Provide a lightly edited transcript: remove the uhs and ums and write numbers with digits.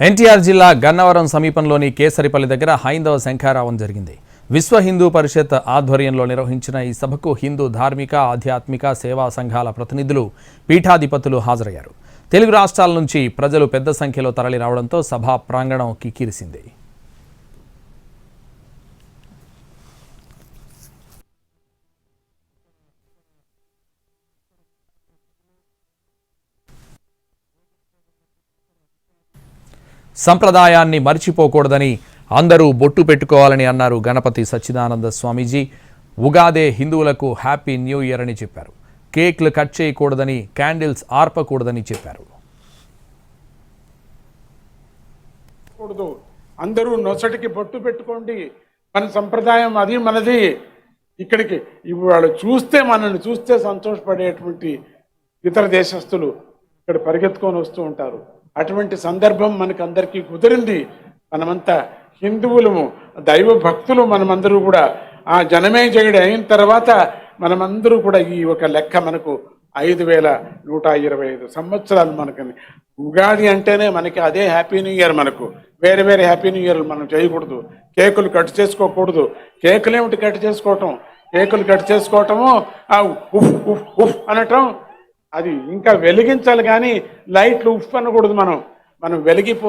ఎన్టీఆర్ జిల్లా గన్నవరం సమీపంలోని కేసరిపల్లి దగ్గర హైందవ శంఖారావం జరిగింది. విశ్వ హిందూ పరిషత్ ఆధ్వర్యంలో నిర్వహించిన ఈ సభకు హిందూ ధార్మిక, ఆధ్యాత్మిక, సేవా సంఘాల ప్రతినిధులు, పీఠాధిపతులు హాజరయ్యారు. తెలుగు రాష్ట్రాల నుంచి ప్రజలు పెద్ద సంఖ్యలో తరలి రావడంతో సభా ప్రాంగణం కిక్కిరిసింది. సంప్రదాయాన్ని మర్చిపోకూడదని, అందరూ బొట్టు పెట్టుకోవాలని అన్నారు గణపతి సచ్చిదానంద స్వామీజీ. ఉగాదే హిందువులకు హ్యాపీ న్యూ ఇయర్ అని చెప్పారు. కేక్లు కట్ చేయకూడదని, క్యాండిల్స్ ఆర్పకూడదని చెప్పారు. అందరూ నొసటికి బొట్టు పెట్టుకోండి, మన సంప్రదాయం అది మనది. ఇక్కడికి వాళ్ళు మనల్ని చూస్తే సంతోషపడేటువంటి ఇతర దేశస్తులు ఇక్కడ పరిగెత్తుకొని వస్తూ ఉంటారు. అటువంటి సందర్భం మనకందరికీ కుదిరింది. మనమంతా హిందువులము, దైవ భక్తులు. మనమందరూ కూడా ఆ జనమేజయుడు అయిన తర్వాత మనమందరూ కూడా ఈ ఒక లెక్క మనకు 5125 సంవత్సరాలు మనకు. ఉగాది అంటేనే మనకి అదే హ్యాపీ న్యూ ఇయర్. మనకు వేరే వేరే హ్యాపీ న్యూ ఇయర్లు మనం చేయకూడదు. కేకులు కట్ చేసుకోకూడదు. కేకులు ఏమిటి కట్ చేసుకోవటం? కేకులు కట్ చేసుకోవటము ఉఫ్ ఉఫ్ ఉఫ్ అనటం, అది ఇంకా వెలిగించాలి కానీ లైట్లు ఉఫ్ అనకూడదు. మనం వెలిగిపో